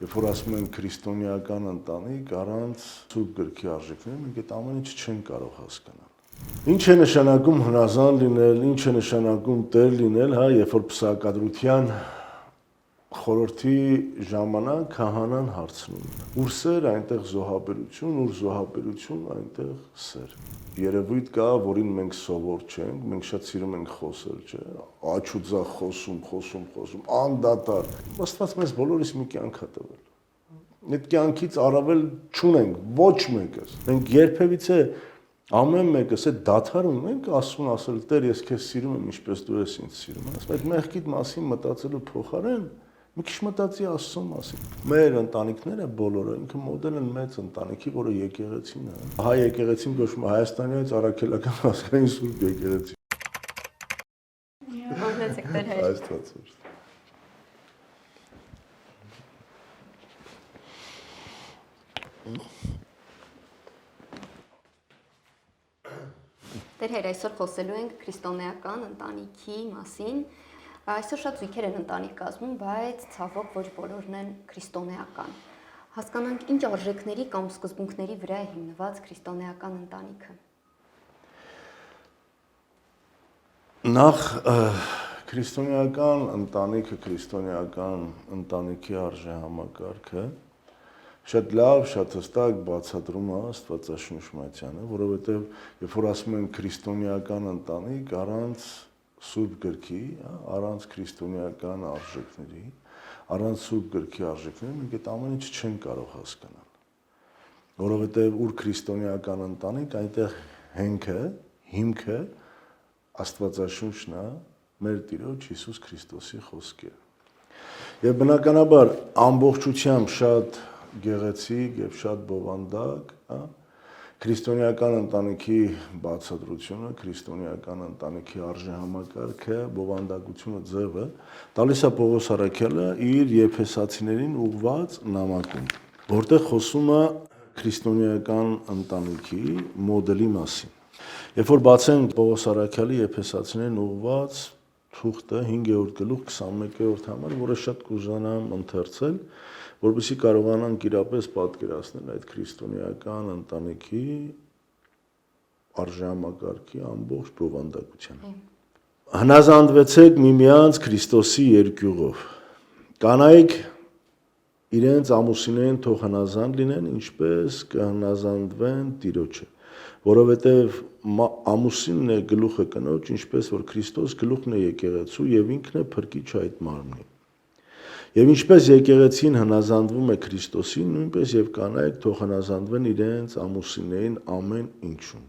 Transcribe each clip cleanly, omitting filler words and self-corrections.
Երբ որ ասում են քրիստոնեական ընտանիք առանց սուրբ գրքի արժեքների, մենք այդ ամեն ինչ չենք կարող հասկանալ։ Ինչ է նշանակում հնազանդ լինել, ինչ է նշանակում տեր լինել, հա, երբ որ պսակադրության խորհրդի ժամանակ քահանան հարցնում է. ուր սեր, այնտեղ զոհաբերություն, ուր զոհաբերություն, այնտեղ սեր։ Երևույթ կա, որին մենք սովոր չենք, մենք շատ սիրում ենք խոսել, չէ՞, աչուձախ խոսում, անդադար։ Աստված մեզ բոլորիս մի կյանք է տվել։ Այդ կյանքից առավել չունենք ոչ մեկս։ Մենք երբևիցե ամեն մեկս այդ դադարում ենք ասել Տեր, ես քեզ սիրում եմ, ինչպես դու ես ինձ սիրում։ Ասում այդ մեղքիդ մասին մտածելու փոխարեն մի քիչ մտածի Աստծո մասին։ Մեր ընտանիքները բոլորը ինքը մոդել են մեծ ընտանիքի, որը եկեղեցին է։ Հայ եկեղեցին գոչվում է Հայաստանից առաքելական ազգային սուրբ եկեղեցի։ Օրհնեցեք Տեր հայր։ Աստված օրհնի։ Տեր հայր, այսօր խոսելու ենք քրիստոնեական ընտանիքի մասին։ Այսօր շատ զույգեր են ընտանիք կազմում, բայց ցավոք ոչ բոլորն են քրիստոնեական։ Հասկանանք ինչ արժեքների կամ սկզբունքների վրա է հիմնված քրիստոնեական ընտանիքը։ Նախ քրիստոնեական ընտանիքը, քրիստոնեական ընտանիքի արժեհամակարգը շատ լավ, շատ հստակ բացատրում է Աստվածաշնչմատյանը, որովհետև երբ որ ասում են քրիստոնեական ընտանիք առանց Սուրբ գրքի, առանց քրիստոնեական արժեքների, առանց Սուրբ գրքի արժեքների մենք այդ ամեն ինչ չենք կարող հասկանալ։ Որովհետև ուր քրիստոնեական ընտանիք, այնտեղ հիմքը Աստվածաշունչն է, մեր Տիրոջ Հիսուս Քրիստոսի խոսքերը։ Եվ բնականաբար ամբողջությամբ շատ գեղեցիկ եւ շատ բովանդակ, քրիստոնեական ընտանիքի բացատրությունը, քրիստոնեական ընտանիքի արժեհամակարգը, բովանդակությունը ձևը տալիս է Պողոս առաքյալը իր Եփեսացիներին ուղված նամակում, որտեղ խոսում է քրիստոնեական ընտանիքի մոդելի մասին։ Երբ որ բացենք Պողոս առաքյալի Եփեսացիներին ուղված թուղթը 5-րդ գլուխ 21-րդ համար, որը շատ կուզանամ ընթերցել, որպեսզի կարողանանք իրապես պատկերացնել այդ քրիստոնեական ընտանիքի արժեհամակարգի ամբողջ բովանդակությանը։ Հնազանդվեցեք միմյանց Քրիստոսի երկյուղով։ Կանայք իրենց ամուսիններին թող հնազանդ լինեն, ինչպես կհնազանդվեն Տիրոջը, որովհետև ամուսինն է գլուխը կնոջ, ինչպես որ Քրիստոս գլուխն է եկեղեցու եւ ինքն է փրկիչ այդ մարմնի։ Եվ ինչպես եկեղեցին հնազանդվում է Քրիստոսին, նույնպես եւ կանայք թող հնազանդվեն իրենց ամուսիններին ամեն ինչում։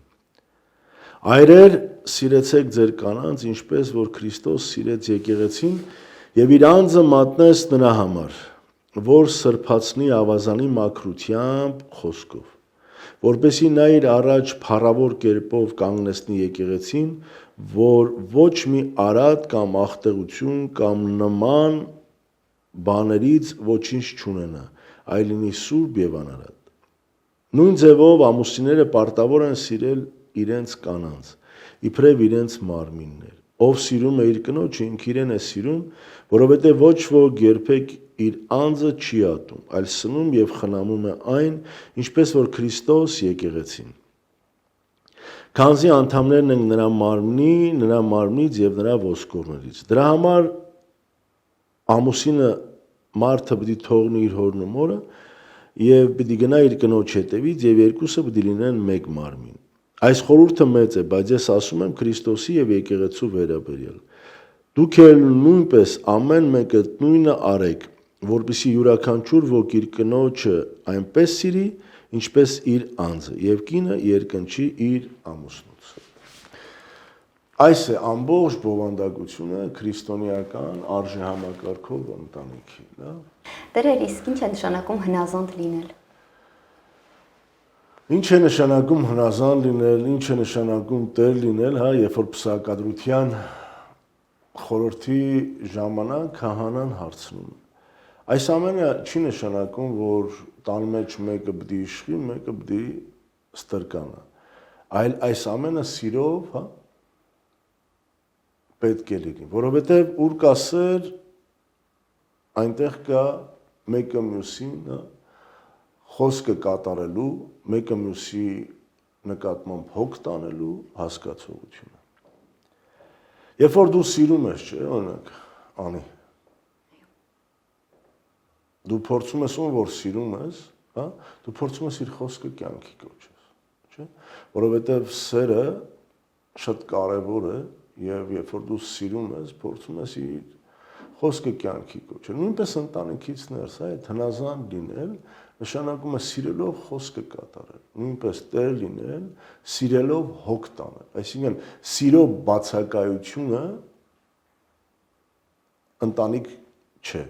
Այրեր, սիրեցեք ձեր կանանց, ինչպես որ Քրիստոս սիրեց եկեղեցին եւ իր անձը մատնեց նրա համար, որ սրբացնի ավազանի մաքրությամբ խոսքով, որպեսզի նա իր առաջ փառավոր կերպով կանգնեցնի եկեղեցին, որ ոչ մի արատ կամ աղտեղություն կամ նման բաներից ոչինչ չունենա, այլ լինի սուրբ եւ անարատ։ Նույն ձևով ամուսինները պարտավոր են սիրել իրենց կանանց, իբրև իրենց մարմիններ։ Ով սիրում է իր կնոջը, ինքը իրեն է սիրում, որովհետև ոչ ոք երբեք իր անձը չի ատում, այլ սնում եւ խնամում է այն, ինչպես որ Քրիստոս եկեղեցին։ Քանզի անդամներն են նրա մարմնից եւ նրա ոսկորներից։ Դրա համար ամուսինը մարդը պիտի թողնի իր հորն ու մորը եւ պիտի գնա իր կնոջ հետևից եւ երկուսը պիտի լինեն մեկ մարմին։ Այս խորհուրդը մեծ է, բայց ես ասում եմ Քրիստոսի եւ եկեղեցու վերաբերյալ։ Դուք էլ նույնպես ամեն մեկը նույնը արեք, որպեսզի յուրաքանչյուր ոք իր կնոջը այնպես սիրի, ինչպես իր անձը, եւ կինը երկնչի իր ամուսնուց։ Այս է ամբողջ բովանդակությունը քրիստոնեական արժեհամակարգով ընտանիքի, դա։ Տեր հայր, իսկ ինչ է նշանակում հնազանդ լինել։ Ինչ է նշանակում հնազանդ լինել, ինչ է նշանակում տեր լինել, հա, երբ որ պսակադրության խորհրդի ժամանակ քահանան հարցնում։ Այս ամենը չի նշանակում, որ տան մեջ մեկը պիտի իշխի, մեկը պիտի ստրկանա, այլ այս ամենը սիրով, հա, պետք է լինի, որովհետև ուր կա սեր, այնտեղ կա մեկը մյուսին խոսքը կատարելու, մեկը մյուսի նկատմամբ հոգ տանելու հասկացողությունը։ Երբ որ դու սիրում ես, չէ, օրինակ, անի։ Դու փորձում ես ում որ սիրում ես, հա, դու փորձում ես իր խոսքը կյանքի կոչես, չէ՞, որովհետև սերը շատ կարևոր է եւ երբ որ դու սիրում ես, փորձում ես իր խոսքը կյանքի կոչել։ Նույնպես ընտանիքից ներս, այդ հնազանդ լինել նշանակում է սիրելով խոսքը կատարել։ Նույնպես տեր լինել, սիրելով հոգ տանել։ Այսինքն սիրո բացակայությունը ընտանիք չէ։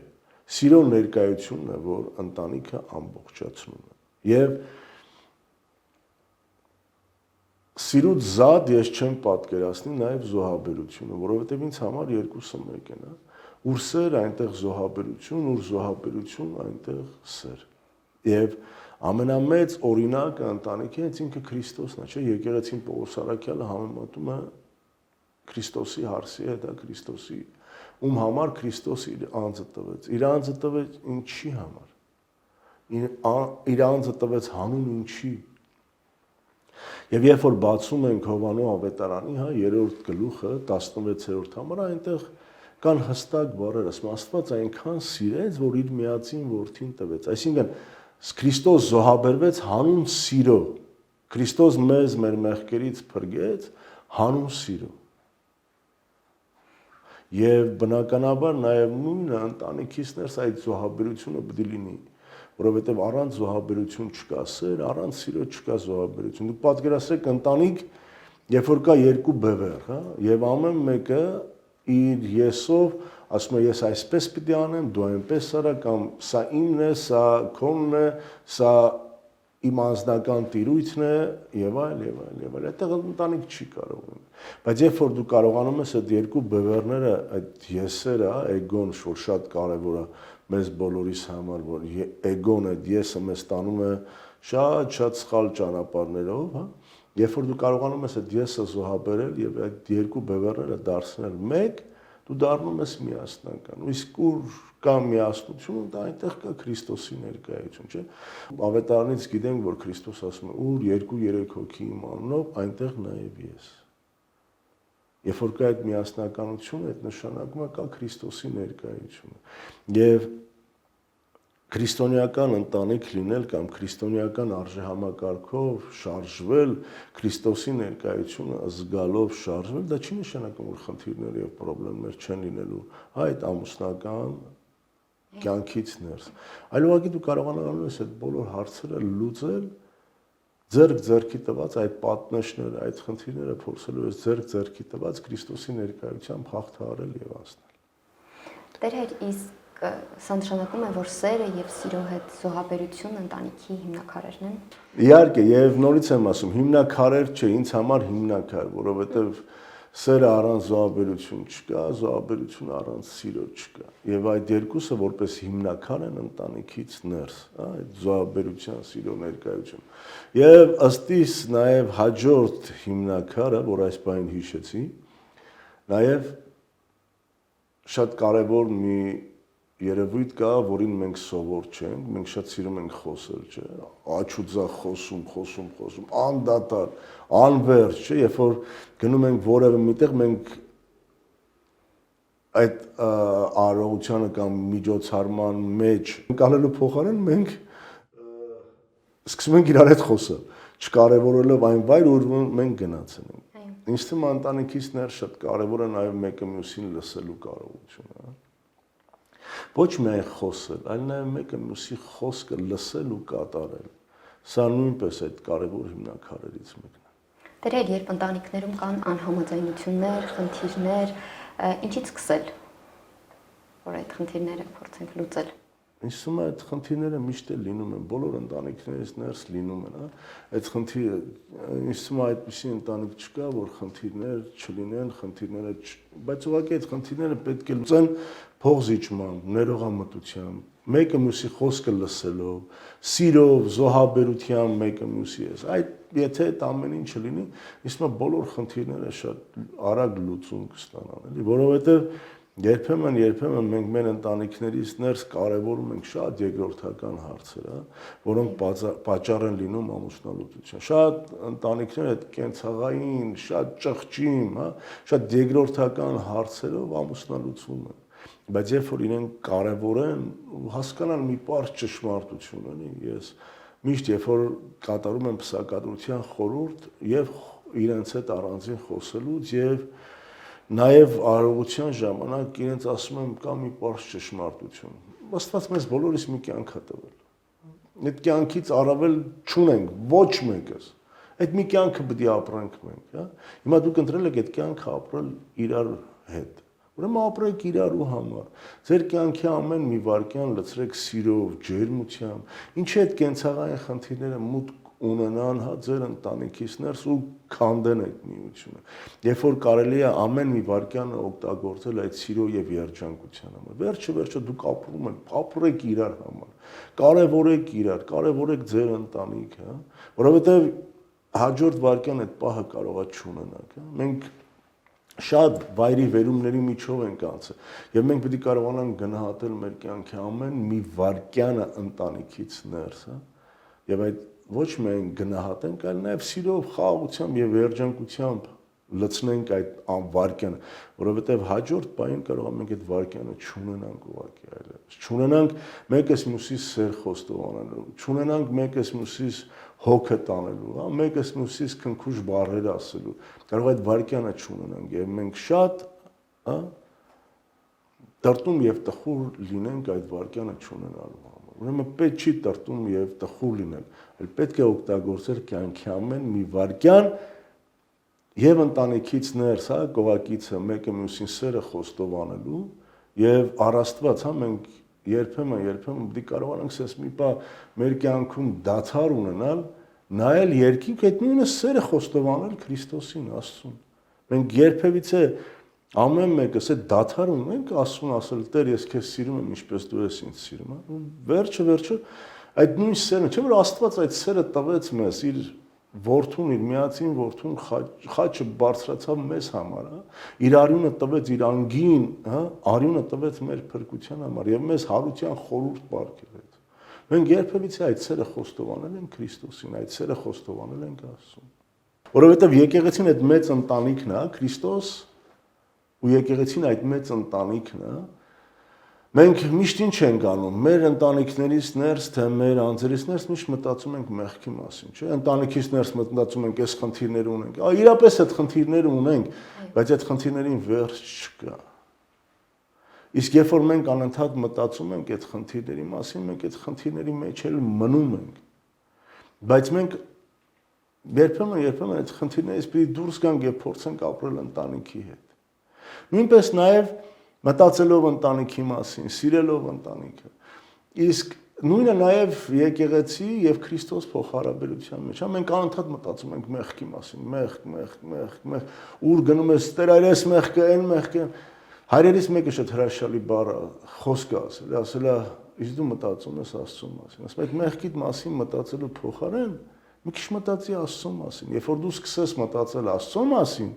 Սիրո ներկայությունն է, որ ընտանիքը ամբողջացնում է։ Եվ սիրուց զատ ես չեմ պատկերացնի նաև զոհաբերությունը, որովհետև ինձ համար երկուսը մեկ են, ուր սեր այնտեղ զոհաբերություն, ուր զոհաբերություն այնտեղ սեր։ Եվ ամենամեծ օրինակը ընտանիքի հենց ինքը Քրիստոսն է, չէ՞, եկեղեցին Պողոս առաքյալը համեմատում է Քրիստոսի հարսի հետ, Քրիստոսի ում համար Քրիստոս իր անձը տվեց։ Իր անձը տվեց ինչի համար։ Իր անձը տվեց հանուն ինչի։ Եվ երբ որ բացում ենք Հովանու ավետարանի, 3-րդ գլուխը 16-րդ համարը, այնտեղ կան հստակ բառեր, ասում Աստված այնքան սիրեց, որ իր միածին որդին տվեց։ Այսինքն Քրիստոս զոհաբերվեց հանուն սիրո։ Քրիստոս մեզ մեր մեղքերից փրկեց հանուն սիրո։ Եվ բնականաբար նաև նույնը ընտանիքից ներս այդ զոհաբերությունը պետք է լինի, որովհետև առանց զոհաբերություն չկա սեր, առանց սիրո չկա զոհաբերություն։ Դուք պատկերացրեք ընտանիք, երբ որ կա երկու բևեռ, հա, եւ ամեն մեկը իր եսով ասում է ես այսպես պիտի անեմ, դու այնպես արա, կամ սա իմն է, սա քոնն է, սա իմ անձնական տիրույթն է եւ այլ եւ այլ եւ այլ։ Այդտեղ ընտանիք չի կարող լինել։ Բայց երբ որ դու կարողանում ես այդ երկու բևեռները, այդ եսերը, էգոն, որ շատ կարեւոր է մեզ բոլորիս համար, որ էգոն այդ եսը մեզ տանում է շատ սխալ ճանապարհներով, հա։ Երբ որ դու կարողանում ես այդ եսը զոհաբերել եւ այդ երկու բևեռները դարձնել մեկ, դու դառնում ես միասնական։ Իսկ ուր կա միասնություն, դա այնտեղ կա Քրիստոսի ներկայություն, չէ՞։ Ավետարանից գիտենք, որ Քրիստոս ասում է, ուր 2-3 հոգի իմ անունով, այնտեղ նաև ես։ Երբ որ կա այդ միասնականություն, այդ նշանակում է կա Քրիստոսի ներկայությունը։ Եվ քրիստոնեական ընտանիք լինել կամ քրիստոնեական արժեհամակարգով շարժվել, Քրիստոսի ներկայությունը զգալով շարժվել, դա չի նշանակում, որ խնդիրներ եւ խնդիրներ չեն լինելու այդ ամուսնական կյանքից ներս։ Այլ ուղղակի դու կարողանալու ես այդ բոլոր հարցերը լուծել ձեռքի տված այդ պատնեշները, այդ խնդիրները փորձելու ես ձեռքի տված Քրիստոսի ներկայությամբ հաղթահարել եւ անցնել։ Տեր հայր, իսկ սա նշանակում է, որ սերը եւ սիրո հետ զոհաբերությունը ընտանիքի հիմնաքարերն են։ Իհարկե, եւ նորից եմ ասում, հիմնաքարեր չէ, ինձ համար հիմնաքար, որովհետեւ սերը առանց զոհաբերություն չկա, զոհաբերությունը առանց սիրո չկա։ Եվ այդ երկուսը որպես հիմնաքար են ընտանիքից ներս, այդ զոհաբերության սիրո ներկայություն։ Եվ ըստ իս նաեւ հաջորդ հիմնաքարը, որ այս բանին հիշեցի, նաեւ շատ կարեւոր մի երևույթ կա, որին մենք սովոր չենք, մենք շատ սիրում ենք խոսել, չէ՞, աչուձախ խոսում, անդադար, անվերջ, չէ՞, երբ որ գնում ենք որևէ միտեղ, մենք այդ արարողությանը կամ միջոցառման մեջ անելու փոխարեն մենք սկսում ենք իրար հետ խոսել, չկարևորելով այն վայր, որ մենք գնացել ենք։ Ինձ թվում է ընտանիքից ներս շատ կարևոր է նաև մեկը մյուսին լսելու կարողությունը։ Ոչ միայն խոսել, այլ նաև մեկը մյուսի խոսքը լսել ու կատարել։ Սա նույնպես այդ կարևոր հիմնաքարերից մեկն է։ Տեր հայր, երբ ընտանիքներում կան անհամաձայնություններ, խնդիրներ, ինչից սկսել, որ այդ խնդիրները փորձենք լուծել։ Ինձ թվում է այդ խնդիրները միշտ էլ լինում են, բոլոր ընտանիքներից ներս լինում են, հա։ Այդ խնդիրը, ինձ թվում է այդպիսի ընտանիք չկա, որ խնդիրներ չլինեն, բայց ուղղակի այդ խնդիրները պետք է լուծեն փողզիջմամբ, ներողամտությամբ, մեկը մյուսի խոսքը լսելով, սիրով, զոհաբերությամբ մեկը մյուսի ես։ Այդ եթե այդ ամեն ինչը լինի, ինձ թվում է բոլոր խնդիրները շատ արագ լուծում կստանան, էլի, որովհետև Երբեմն մենք մեր ընտանիքներից ներս կարևորում ենք շատ երկրորդական հարցեր, որոնք պատճառ են լինում ամուսնալուծության։ Շատ ընտանիքներ այդ կենցաղային, շատ ճղճիմ, շատ երկրորդական հարցերով ամուսնալուծվում են։ Բայց երբ որ իրենք կարևոր են, հասկանալ մի պարզ ճշմարտություն ունի, ես միշտ երբ որ կատարում եմ փսակադրության խորհուրդ եւ իրենց հետ առանձին խոսելուց եւ նաև արարողության ժամանակ իրենց ասում եմ կա մի պարզ ճշմարտություն։ Աստված մեզ բոլորիս մի կյանք է տվել։ Այդ կյանքից առավել չունենք ոչ մեկս։ Այդ մի կյանքը պետք է ապրենք մենք, հա։ Հիմա դուք ընտրել եք այդ կյանքը ապրել իրար հետ։ Ուրեմն ապրեք իրարու համար։ Ձեր կյանքի ամեն մի վարքյան լցրեք սիրով, ջերմությամբ։ Ինչի՞ այդ կենցաղային խնդիրները մուտք ունենան ձեր ընտանիքից ներս ու քանդեն այդ միությունը։ Երբ որ կարելի է ամեն մի վարքյանը օգտագործել այդ սիրո եւ երջանկության համար։ Վերջը դուք ապրում եք, ապրեք իրար համար։ Կարևորեք իրար, կարևորեք ձեր ընտանիքը, որովհետեւ հաջորդ վարքյան այդ պահը կարողա չունենաք, հա։ Մենք շատ վայրի վերումների միջով ենք անցել եւ մենք պետք է կարողանանք գնահատել մեր կյանքի ամեն մի վարքյանը ընտանիքից ներս, հա։ Եվ այդ ոչ միայն գնահատենք, այլ նաև սիրով, խաղաղությամբ եւ երջանկությամբ լցնենք այդ վարքյանը, որովհետեւ հաջորդ պահին կարող է մենք այդ վարքյանը չունենանք ուղղակի այլևս։ Չունենանք մեկս մյուսից սեր խոստովանելու, չունենանք մեկս մյուսից հոգը տանելու, հա, մեկս մյուսից քնքուշ բառեր ասելու։ Կարող է այդ վարքյանը չունենանք եւ մենք շատ, հա, տրտում եւ տխուր լինենք այդ վարքյանը չունենալու համար։ Ուրեմն պետք չի տրտում եւ տխուր լինել, այլ պետք է օգտագործել կյանքի ամեն մի վարքյան եւ ընտանիքից ներս, հա, կողակիցը մեկը մյուսին սերը խոստովանելու եւ առաստված, հա, մենք երբեմն դի կարողանանք ասես մի բա մեր կյանքում դադար ունենալ, նայել երկինք այդ նույնը սերը խոստովանել Քրիստոսին, Աստծուն։ Մենք երբևիցե ամեն մեկս այդ դադար ունենք Աստծուն ասել Տեր ես քեզ սիրում եմ ինչպես դու ես ինձ սիրում, հա։ Վերջը այդ նույն սերը, չէ՞ որ Աստված այդ սերը տվեց մեզ իր որդուն, իր միածին որդուն խաչը բարձրացավ մեզ համար, հա։ Իր արյունը տվեց, իր անգին, հա, արյունը տվեց մեր փրկության համար եւ մեզ հարության խորհուրդ պարգևեց։ Մենք երբևիցե այդ սերը խոստովանել ենք Քրիստոսին, այդ սերը խոստովանել ենք Աստծուն։ Որովհետեւ եկեղեցին այդ մեծ ընտանիքն է, Քրիստոս ու եկեղեցին այդ մեծ ընտանիքն է։ Մենք միշտ ինչ ենք անում, մեր ընտանիքներից ներս, թե մեր անձերից ներս միշտ մտածում ենք մեղքի մասին, չէ՞։ Ընտանիքից ներս մտածում ենք, այս խնդիրները ունենք։ Իրապես այդ խնդիրները ունենք, բայց այդ խնդիրներին վերջ չկա։ Իսկ երբ որ մենք անընդհատ մտածում ենք այդ խնդիրների մասին, մենք այդ խնդիրների մեջ էլ մնում ենք։ Բայց մենք երբեմն այդ խնդիրներից պիտի դուրս գանք եւ փորձենք ապրել ընտանիքի հետ։ Նույնպես նաեւ մտածելով ընտանիքի մասին, սիրելով ընտանիքը։ Իսկ նույնը նաև եկեղեցի եւ Քրիստոս փոխհարաբերության մեջ։ Հա մենք անընդհատ մտածում ենք մեղքի մասին, մեղ, ուր գնում ես Տեր այս մեղքը, այն մեղքը։ Հայրերից մեկը շատ հրաշալի բառ խոսք ասել է, իսկ դու մտածում ես Աստծո մասին։ Ասում այդ մեղքիդ մասին մտածելու փոխարեն մի քիչ մտածի Աստծո մասին։ Երբ որ դու սկսես մտածել Աստծո մասին,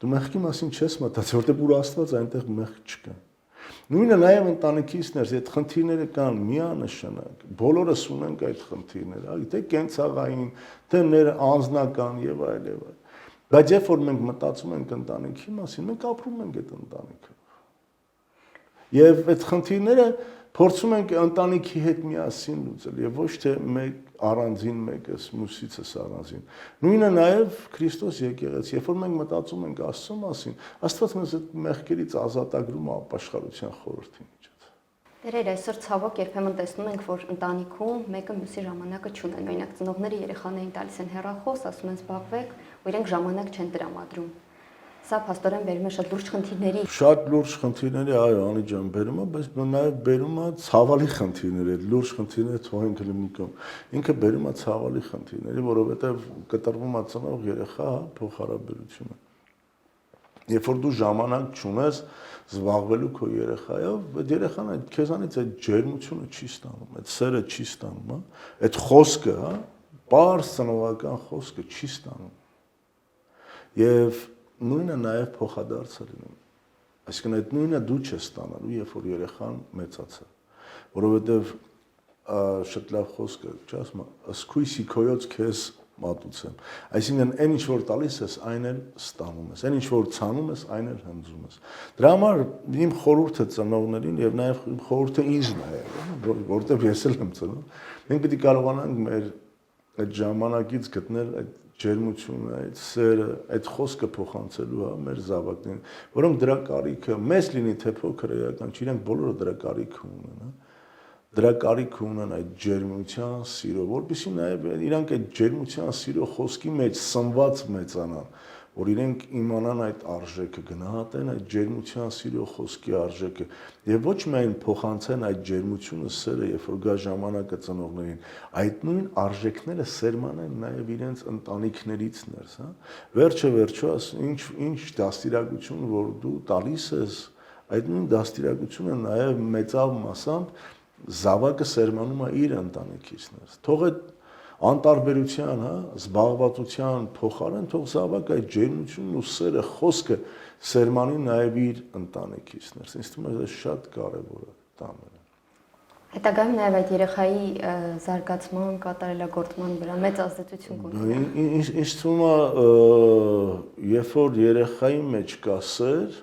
դու մեղքի մասին չես մտածի, որտեղ ուր Աստված այնտեղ մեղք չկա։ Նույնը նաև ընտանիքից ներս այդ խնդիրները կան միանշանակ։ Բոլորս ունենք այդ խնդիրները, թե կենցաղային, թե անձնական եւ այլ եւ այլ։ Բայց երբ որ մենք մտածում ենք ընտանիքի մասին, մենք ապրում ենք այդ ընտանիքը։ Եվ այդ խնդիրները փորձում ենք ընտանիքի հետ միասին լուծել եւ ոչ թե մեկ առանձին մեկս մյուսիցս առանձին։ Նույնը նաև Քրիստոս եկեղեցի, երբ որ մենք մտածում ենք Աստծո մասին, Աստված մեզ այդ մեղքերից ազատագրում է ապաշխարության խորհրդի միջից։ Տերեր, այսօր ցավոք երբեմն տեսնում ենք, որ ընտանիքում մեկը մյուսի ժամանակը չունեն։ Օրինակ ծնողները երեխաներին տալիս են հեռախոս, ասում են զբաղվեք, ու իրենք ժամանակ չեն տրամադրում։ Սա փաստորեն բերում է շատ լուրջ խնդիրների։ Շատ լուրջ խնդիրների, այո, Անի ջան, բերում է, բայց նաև բերում է ցավալի խնդիրներ, այդ լուրջ խնդիրները թողենք մի կողմ։ Ինքը բերում է ցավալի խնդիրների, որովհետև կտրվում է ծնող երեխա փոխհարաբերությունը։ Երբ որ դու ժամանակ չունես զբաղվելու քո երեխայով, այդ երեխան այդ քեզանից այդ ջերմությունը չի ստանում, այդ սերը չի ստանում, հա, այդ խոսքը, հա, բարձ ծնողական խոսքը չի ստանում։ Եվ նույնը նաև փոխադարձ է լինում։ Այսինքն այդ նույնը դու չես ստանալու, երբ որ երեխան մեծացա, որովհետև շատ լավ խոսք է, չի ասում, սկույսի քոյոց քեզ մատուցեմ։ Այսինքն այն ինչ որ տալիս ես, այն էլ ստանում ես, այն ինչ որ ցանում ես, այն էլ հնձում ես։ Դրա համար իմ խորհուրդը ծնողներին եւ նաեւ իմ խորհուրդը ինձն է, որտեղ ես էլ եմ ծնում։ Մենք պետք է կարողանանք մեր այդ ժամանակից գտնել այդ ջերմությունը, այդ սերը, այդ խոսքը փոխանցելու մեր զավակներին, որոնք դրա կարիքը մեծ լինի թե փոքր էական, իրենք բոլորը դրա կարիքը ունեն, դրա կարիք ունեն այդ ջերմության սիրո, որովհետեւ նաև իրանք այդ ջերմության սիրո խոսքի մեջ սնված մեծանան, որ իրենք իմանան այդ արժեքը, գնահատեն այդ ջերմության սիրո խոսքի արժեքը եւ ոչ միայն փոխանցեն այդ ջերմությունը, սերը, երբ որ գա ժամանակը ծնողներին, այդ նույն արժեքները սերմանեն նաև իրենց ընտանիքներից ներս, հա։ Վերջը ինչ դաստիարակություն որ դու տալիս ես, այդ նույն դաստիարակությունը նաև մեծավ մասամբ զավակը սերմանում է իր ընտանիքից ներս։ Թող այդ անտարբերության, հա, զբաղվածության փոխարեն թող զավակը այդ ջերմությունն ու սերը, խոսքը սերմանի նաև իր ընտանիքից ներս։ Ինձ թվում է դա շատ կարևոր է տամերը։ Հետագայում նաև այդ երեխայի զարգացման, կատարելագործման վրա մեծ ազդեցություն կունենա։ Ինձ թվում է, երբ որ երեխայի մեջ կա սեր,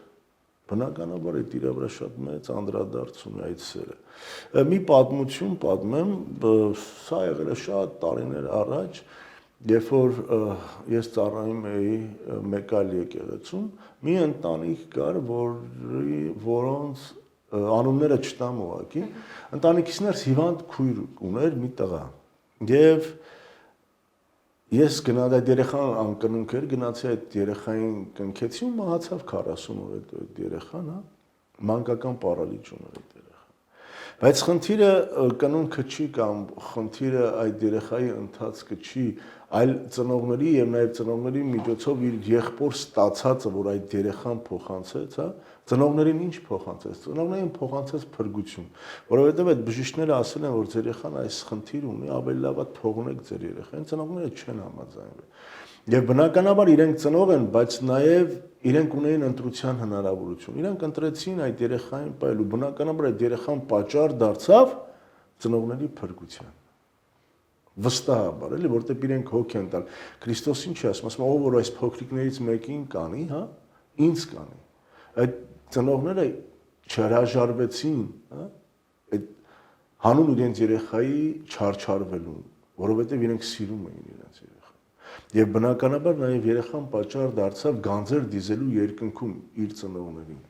բնականաբար այդ իր վրա շատ մեծ անդրադարձում է այդ սերը։ Մի պատմություն պատմեմ, սա եղել է շատ տարիներ առաջ, երբ որ ես ծառայում էի մեկ այլ եկեղեցում, մի ընտանիք կար, որոնց անունները չտամ ուղղակի, ընտանիքից ներս հիվանդ քույր ուներ մի տղա։ Եվ ես գնաց այդ երեխան անկնունք էր, գնացի այդ երեխային կնքեցի ու մահացավ 40 օր այդ երեխան, հա, մանկական պարալիչ ուներ այդ երեխան։ Բայց խնդիրը կնունքը չի կամ խնդիրը այդ երեխայի ընթացքը չի, այլ ծնողների եւ նաեւ ծնողների միջոցով իր եղբոր ստացածը, որ այդ երեխան փոխանցեց, հա, ծնողներին ինչ փոխանցեց։ Ծնողներին փոխանցեց փրկություն, որովհետեւ այդ բժիշկները ասել են, որ ձեր երեխան այս խնդիր ունի, ավելի լավ է թողնեք ձեր երեխային, ծնողները չեն համաձայնվել։ Եվ բնականաբար իրենք ծնող են, բայց նաև իրենք ունեին ընտրության հնարավորություն։ Իրենք ընտրեցին այդ երեխային պայել ու բնականաբար այդ երեխան պատճառ դարձավ ծնողների փրկության։ Վստահաբար, էլի, որտեղ իրենք հոգ են տալ։ Քրիստոս ինչ է ասում, ով որ այս փոքրիկներից մեկին կանի, հա, ինձ կանի։ Այդ ծնողները չհրաժարվեցին, հա, այդ հանուն իրենց երեխայի չարչարվելուն, որովհետև իրենք սիրում էին իրենց երեխային։ Եվ բնականաբար նաև երեխան պատճառ դարձավ գանձեր դիզելու երկնքում իր ծնողներին։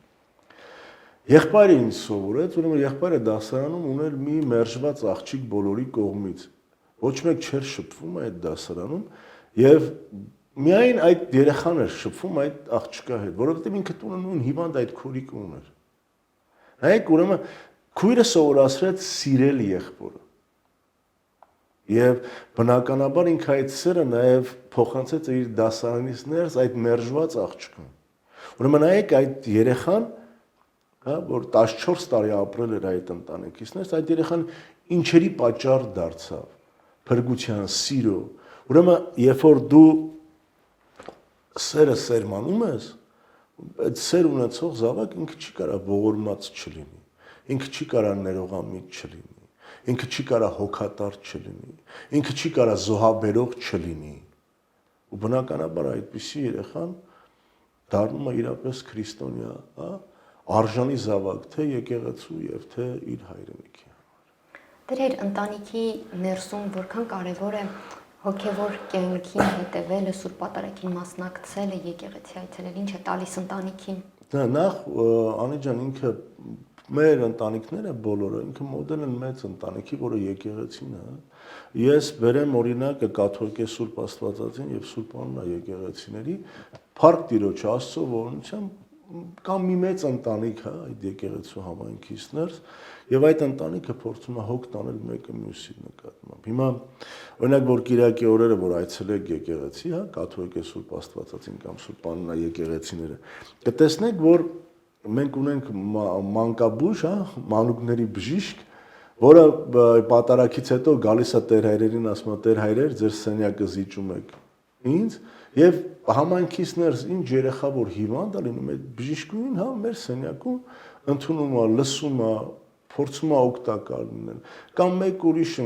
Եղբայրը ինձ սովորեց, ուրեմն եղբայրը դասարանում ուներ մի մերժված աղջիկ բոլորի կողմից։ Ոչ մեկ չէր շփվում այդ դասարանում եւ միայն այդ երեխան էր շփվում այդ աղջկա հետ, որովհետեւ ինքը տունը նույն հիվանդ այդ քուրիկը ուներ։ Նայեք, ուրեմն քույրը սովորացրեց սիրել եղբորը։ Եվ բնականաբար ինքը այդ սերը նաև փոխանցեց իր դասարանից ներս այդ մերժված աղջկան։ Ուրեմն նայեք այդ երեխան, հա, որ 14 տարի ապրել էր այդ ընտանիքից ներս, այդ երեխան ինչերի պատճառ դարձավ, փրկության, սիրո։ Ուրեմն երբ որ դու սերը սերմանում ես, այդ սեր ունեցող զավակ ինքը չի կարա ողորմած չլինի, ինքը չի կարա ներողամիտ չլինի, ինքը չի կարա հոգատար չլինի, ինքը չի կարա զոհաբերող չլինի։ Ու բնականաբար այդպիսի երեխան դառնում է իրապես քրիստոնյա, հա, արժանի զավակ, թե եկեղեցու եւ թե իր հայրենիքի համար։ Դեր ընտանիքի ներսում որքան կարևոր է հոգևոր կյանքին հետևելը, Սուրբ Պատարագին մասնակցելը, եկեղեցի այցելել, ինչ է տալիս ընտանիքին։ Դա նախ Անի ջան, ինքը մեր ընտանիքները բոլորը ինքը մոդել են մեծ ընտանիքի, որը եկեղեցին է։ Ես բերեմ օրինակը կաթոլիկ Սուրբ Աստվածածին եւ Սուրբ Աննա եկեղեցիների, Փառք Տիրոջ Աստծո ողորմությամբ կամ մի մեծ ընտանիք, հա, այդ եկեղեցու համայնքից ներս, եւ այդ ընտանիքը փորձում է հոգ տանել մեկը մյուսի նկատմամբ։ Հիմա օրինակ որ Կիրակի օրերը որ այցելեք եկեղեցի, հա, կաթոլիկ Սուրբ Աստվածածին կամ Սուրբ Աննա եկեղեցիները, կտեսնեք, որ մենք ունենք մանկաբույժ, հա, մանուկների բժիշկ, որը պատարագից հետո գալիս է Տեր հայրերին, ասում է Տեր հայրեր, ձեր սենյակը զիջում եք ինձ, Եվ համայնքից ներս ինչ երեխա որ հիվանդ է լինում, այդ բժիշկուհին հա մեր սենյակում ընդունում է, լսում է, փորձում է օգտակար լինել։ Կամ մեկ ուրիշը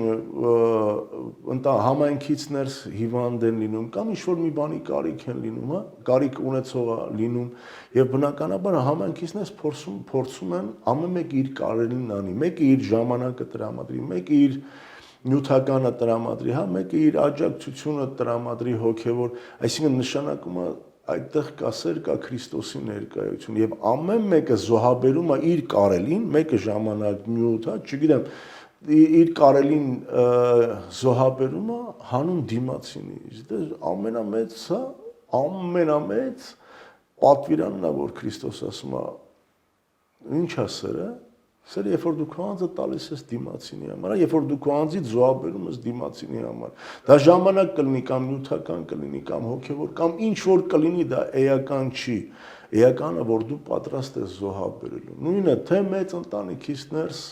համայնքից ներս հիվանդ են լինում, կամ ինչ-որ մի բանի կարիք են լինում, հա, կարիք ունեցող է լինում, եւ բնականաբար համայնքից ներս փորձում են ամեն մեկ իր կարելին անի, մեկը իր ժամանակը տրամադրի, մեկը իր նյութականը տրամադրի, հա, մեկը իր աջակցությունը տրամադրի հոգեվոր, այսինքն նշանակում է այդտեղ կա սեր, կա Քրիստոսի ներկայություն եւ ամեն մեկը զոհաբերում է իր կարելին, մեկը ժամանակ նյութ, հա, չգիտեմ, իր կարելին զոհաբերում է հանուն դիմացինի։ Դա ամենամեծ, հա, ամենամեծ պատվիրանն է, որ Քրիստոս ասում է, ինչ է սերը, սերը երբ որ դու քո անձը տալիս ես դիմացինի համար, երբ որ դու քո անձից զոհաբերում ես դիմացինի համար, դա ժամանակ կլինի կամ նյութական կլինի կամ հոգևոր կամ ինչ որ կլինի, դա էական չի, էականը որ դու պատրաստ ես զոհաբերելու, նույնը թե մեծ ընտանիքից ներս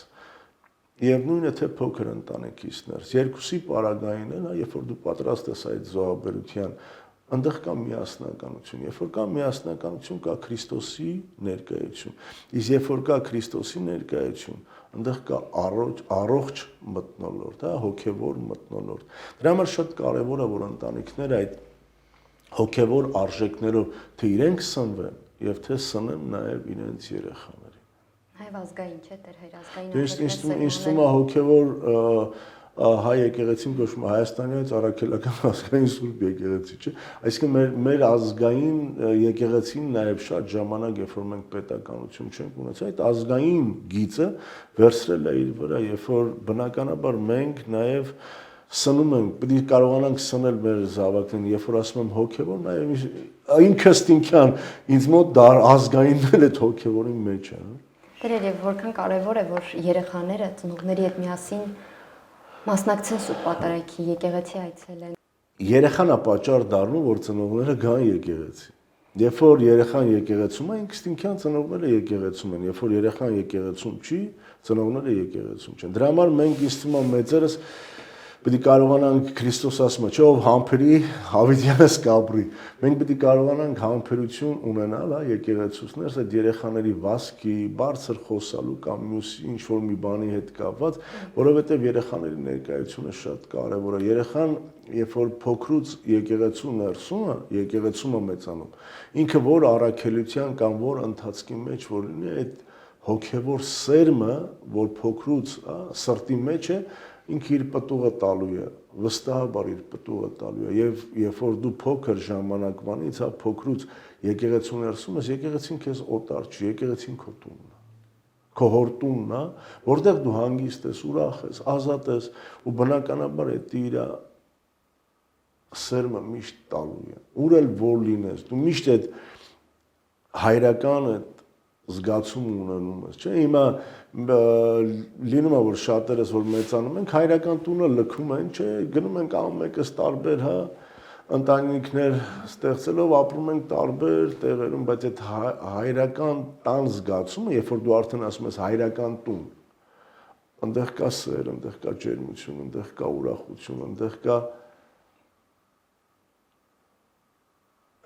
եւ նույնը թե փոքր ընտանիքից ներս, երկուսի պարագային են, երբ որ դու պատրաստ ես այդ զոհաբերության, այնտեղ կա միասնականություն, երբ որ կա միասնականություն, կա Քրիստոսի ներկայություն, իսկ երբ որ կա Քրիստոսի ներկայություն, այնտեղ կա առողջ մթնոլորտ, հա, հոգևոր մթնոլորտ։ Դրա համար շատ կարևոր է, որ ընտանիքները այդ հոգևոր արժեքներով թե իրենք սնվեն եւ թե սնեն նաեւ իրենց երեխաներին։ Հայ ազգային չէ, Տեր Հայր ազգային Ինչ թվում է հոգևոր հայ եկեղեցին կոչվում է Հայաստանյան առաքելական ազգային սուրբ եկեղեցի, չէ՞։ Այսինքն մեր ազգային եկեղեցին նաև շատ ժամանակ, երբ որ մենք պետականություն չենք ունեցել, այդ ազգային գիծը վերցրել է իր վրա, երբ որ բնականաբար մենք նաև սնում ենք, պետք է կարողանանք սնել մեր զավակներին, երբ որ ասում եմ հոգևոր, նաև ինքս ինքյան ինձ մոտ դա ազգայինն էլ այդ հոգևորի մեջ է։ Տերեր, եւ որքան կարեւոր է, որ երեխաները ծնողների հետ միասին մասնակցեն Սուրբ Պատարագի եկեղեցի այցելեն։ Երեխան է պատճառ դառնում, որ ծնողները գան եկեղեցի։ Երբ որ երեխան եկեղեցում է, ինքնին ծնողները եկեղեցում են։ Երբ որ երեխան եկեղեցում չի, ծնողները եկեղեցում չեն։ Դրա համար մենք ինձ թվում է մեծերս պետք է կարողանանք Քրիստոս ասում է, չէ՞ ով համբերի, հավիտյանս կապրի։ Մենք պետք է կարողանանք համբերություն ունենալ, հա, եկեղեցուց ներս այդ երեխաների վասկի, բարձր խոսալու կամ մյուս ինչ որ մի բանի հետ կապված, որովհետև երեխաների ներկայությունը շատ կարևոր է։ Երեխան, երբ որ փոքրուց եկեղեցու ներսում է, եկեղեցում է մեծանում, ինքը որ առաքելության կամ որ ընթացքի մեջ որ լինի, այդ հոգևոր սերմը, որ փոքրուց, հա, սրտի մեջ է, ինքը իր պտուղը տալու է, վստահաբար իր պտուղը տալու է, եւ երբ որ դու փոքր ժամանակվանից, հա, փոքրուց եկեղեցու ներսում ես, եկեղեցին քեզ օտար չի, եկեղեցին քո տունն է, քո հորտունն է, որտեղ դու հանգիստ ես, ուրախ ես, ազատ ես, ու բնականաբար այդ իր սերմը միշտ տալու է, ուր էլ որ լինես, դու միշտ այդ հայրական այդ զգացում ունենում ես, չէ՞, հիմա լինում է որ շատերս որ մեծանում ենք, հայրական տունը լքում են, չէ՞, գնում ենք ամենքս տարբեր, հա, ընտանիքներ ստեղծելով ապրում ենք տարբեր տեղերում, բայց այդ հայրական տան զգացումը, երբ որ դու արդեն ասում ես հայրական տուն, այնտեղ կա սեր, այնտեղ կա ջերմություն, այնտեղ կա ուրախություն, այնտեղ կա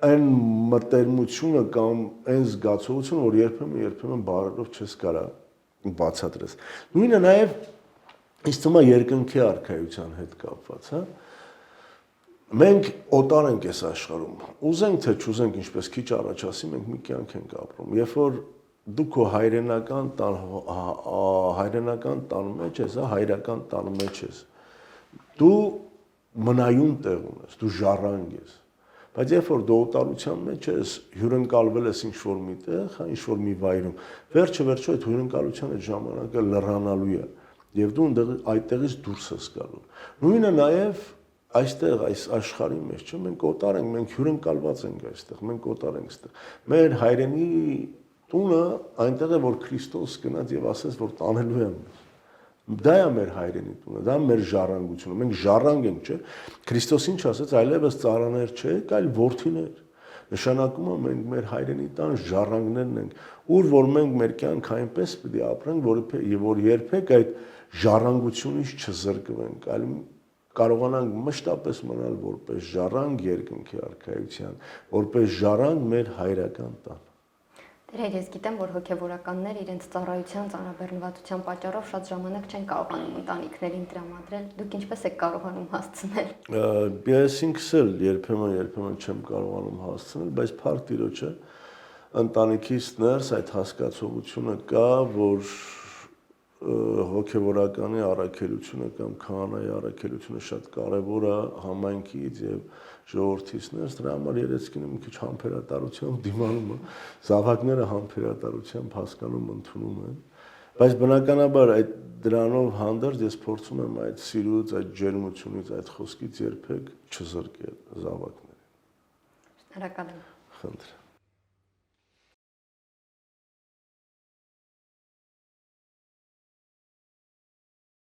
այն մտերմությունը կամ այն զգացողությունը, որ երբեմն բառերով չես կարող բացատրես։ Նույնը նաև ինձ թվում է երկնքի արքայության հետ կապված, հա։ Մենք օտար ենք այս աշխարհում։ Ուզենք թե չուզենք, ինչպես քիչ առաջ ասի, մենք մի կյանք ենք ապրում։ Երբ որ դու քո հայրենական տան մեջ ես, հա, հայրական տան մեջ ես, դու մնայուն տեղ ունես, դու ժառանգ ես։ Բայց երբ որ դու օտարության մեջ ես, հյուրընկալվել ես ինչ-որ մի տեղ, հա, ինչ-որ մի վայրում, վերջը այդ հյուրընկալության այդ ժամանակը լռանալու է, եւ դու այդտեղից դուրս ես գալու։ Նույնը նաեւ այստեղ այս աշխարհի մեջ, չէ՞, մենք օտար ենք, մենք հյուրընկալված ենք այստեղ, մենք օտար ենք այստեղ։ Մեր հայրենի տունը այնտեղ է, որ Քրիստոս գնաց եւ ասեց, որ տանելու եմ։ Դա է մեր հայրենի տունը, դա մեր ժառանգությունը, մենք ժառանգ ենք, չէ՞։ Քրիստոս ինչ ասեց, այլևս ծառաներ չեք, այլ որդիներ։ Նշանակում է մենք մեր հայրենի տան ժառանգներն ենք, ուր որ մենք մեր կյանք այնպես պետք է ապրենք, որ երբեք այդ ժառանգությունից չզրկվենք, այլ կարողանանք մշտապես մնալ որպես ժառանգ երկնքի արքայության, որպես ժառանգ մեր հայրական տան։ Տեր, ես գիտեմ, որ հոգևորականներ իրենց ծառայության ծանրաբեռնվածության պատճառով շատ ժամանակ չեն կարողանում ընտանիքներին տրամադրել։ Դուք ինչպես եք կարողանում հասցնել։ Ես ինքս էլ երբեմն չեմ կարողանում հասցնել, բայց փառք Տիրոջը ընտանիքից ներս այդ հասկացողությունը կա, որ հոգևորականի առաքելությունը կամ քահանայի առաքելությունը շատ կարևոր է համայնքից եւ ժողովրդից ներս, դրա համար երեցքինը մի քիչ համբերատարությամբ դիմանում է, զավակները համբերատարությամբ հասկանում, ընդունում են, բայց բնականաբար այդ դրանով հանդերձ ես փորձում եմ այդ սիրուց, այդ ջերմությունից, այդ խոսքից երբեք չզրկել զավակներին։ Շնորհակալ եմ։ Խնդրեմ։